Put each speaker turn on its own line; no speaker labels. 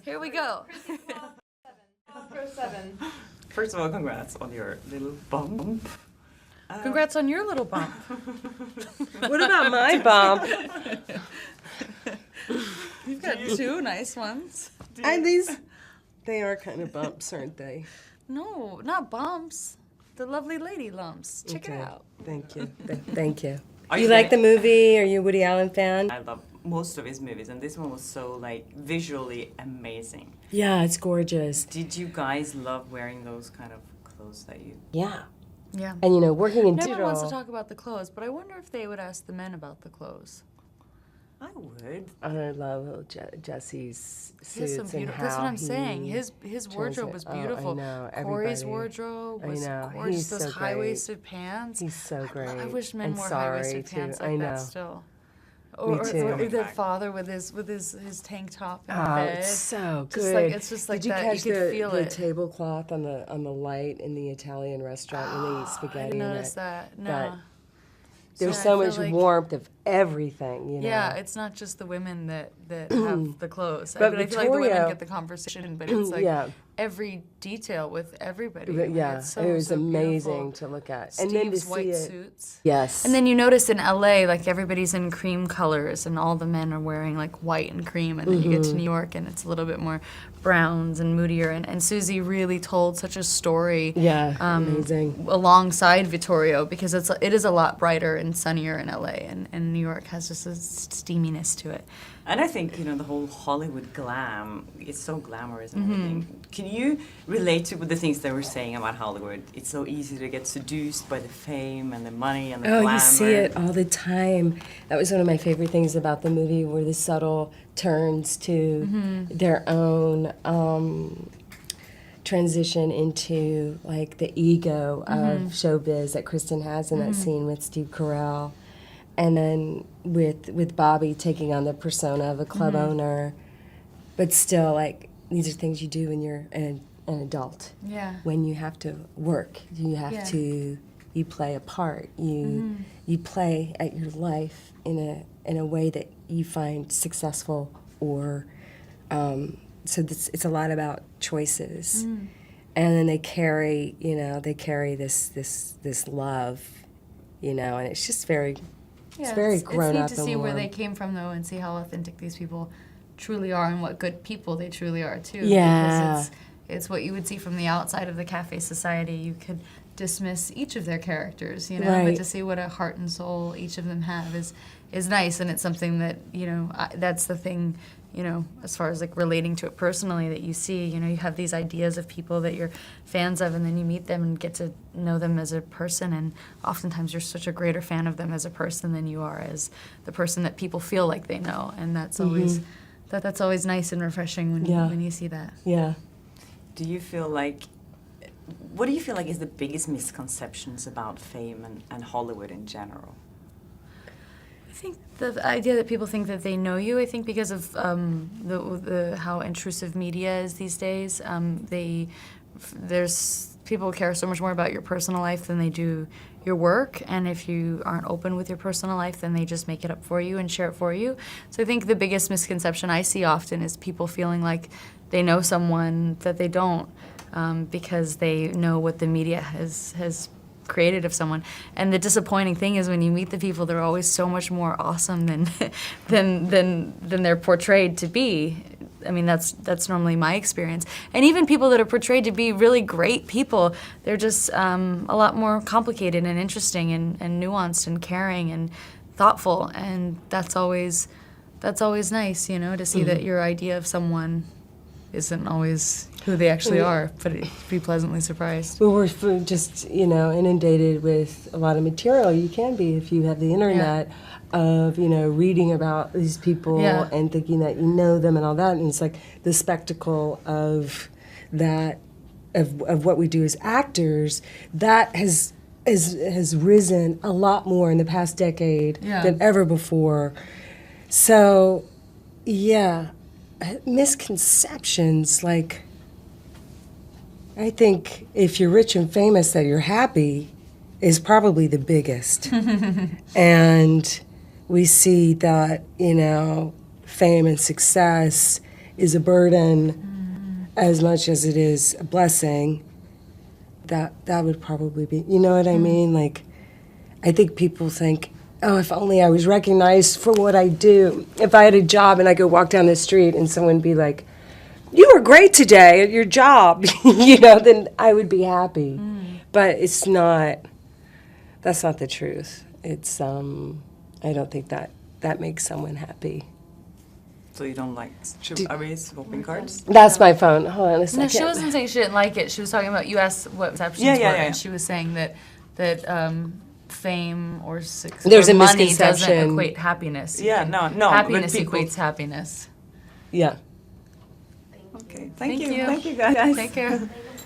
Here we go.
Pro 7.
First of all, congrats on your little bump.
Congrats on your little bump.
What about my bump?
You've got two nice ones.
And these, they are kind of bumps, aren't they?
No, not bumps. The lovely lady lumps. Check it out.
Thank you. Thank you.
Are
You
you
like the
gonna-
movie? Are you a Woody Allen fan?
I love most of his movies, and this one was so visually amazing.
Yeah, it's gorgeous.
Did you guys love wearing those kind of clothes that you?
Yeah.
Yeah.
And working in
No one
digital.
wants to talk about the clothes, but I wonder if they would ask the men about the clothes.
I would.
I love Jesse's
He has some
suits and
beautiful.
how
That's what I'm saying.
he
His wardrobe was beautiful.
I know.
Corey's
Everybody.
wardrobe was
I know.
gorgeous.
He's
Those
so
high-waisted pants.
He's so great.
I wish men
And
wore
sorry,
high-waisted
too.
pants like
I
that
know.
still.
Me
Or
too.
the father with his tank top in
Oh,
bed.
it's so good.
Just like, it's just like
Did you
that.
catch
You could feel
the
it.
tablecloth on the light in the Italian restaurant when they eat
I
spaghetti
didn't
in
notice
it?
that. No.
But there's
So I
so
feel
much
like-
warmth of everything,
Yeah, it's not just the women that have the clothes.
But
I feel like the women
Vittorio-
get the conversation, but it's like
Yeah.
every detail with everybody.
But
Like,
yeah,
it's so,
it was
so
amazing
beautiful.
to look at.
Steve's
And then to
white
see it.
suits.
Yes.
And then you notice in LA, like everybody's in cream colors, and all the men are wearing like white and cream. And then you get to New York, and it's a little bit more browns and moodier. And Susie really told such a story.
Yeah, amazing.
Alongside Vittorio, because it is a lot brighter and sunnier in LA, and New York has just a steaminess to it.
And I think the whole Hollywood glam. It's so glamorous and everything. Can you relate to the things they were saying about Hollywood? It's so easy to get seduced by the fame and the money and the glamour.
Oh, you see it all the time. That was one of my favorite things about the movie, were the subtle turns to their own transition into like the ego of showbiz that Kristen has in that scene with Steve Carell, and then with Bobby taking on the persona of a club owner, but still like these are things you do when you're an adult.
Yeah.
When you have to work, you have
Yeah.
to. You play a part. You play at your life in a way that you find successful, or so it's a lot about choices, and then they carry this love, and it's just very very grown up
It's neat to
and
see where
warm.
they came from, though, and see how authentic these people truly are, and what good people they truly are too.
Yeah.
Because it's what you would see from the outside of the cafe society. You could dismiss each of their characters, but
Right.
to see what a heart and soul each of them have is nice, and it's something that that's the thing. As far as like relating to it personally, that you see, you have these ideas of people that you're fans of, and then you meet them and get to know them as a person, and oftentimes you're such a greater fan of them as a person than you are as the person that people feel like they know, and that's always that's always nice and refreshing when you see that.
Yeah.
Do you feel like? What do you feel like is the biggest misconceptions about fame and Hollywood in general?
I think the idea that people think that they know you, I think because of the how intrusive media is these days, there's people care so much more about your personal life than they do your work, and if you aren't open with your personal life, then they just make it up for you and share it for you. So I think the biggest misconception I see often is people feeling like they know someone that they don't, because they know what the media has created of someone. And the disappointing thing is when you meet the people, they're always so much more awesome than they're portrayed to be. I mean, that's normally my experience. And even people that are portrayed to be really great people, they're just a lot more complicated and interesting and nuanced and caring and thoughtful. And that's always nice, to see that your idea of someone isn't always who they actually are, but be pleasantly surprised.
Well, we're just, inundated with a lot of material. You can be if you have the internet of, reading about these people and thinking that you know them and all that. And it's like the spectacle of that, of what we do as actors, that has risen a lot more in the past decade than ever before. So, misconceptions, like, I think if you're rich and famous that you're happy is probably the biggest. And we see that, fame and success is a burden as much as it is a blessing, that would probably be, you know what I mean? Like, I think people think, oh, if only I was recognized for what I do. If I had a job and I could walk down the street and someone be like, you were great today at your job, you know, then I would be happy. But it's not, that's not the truth. It's, I don't think that makes someone happy.
So you don't like swapping cards?
That's my phone. Hold on a second.
No, she wasn't saying she didn't like it. She was talking about, you asked what perceptions were, and she was saying that fame or success
There's
or
a
money
misconception.
doesn't equate happiness.
Yeah, no.
Happiness
But people,
equates happiness.
Yeah.
Okay, thank you.
Thank you.
Thank you, guys.
Take care.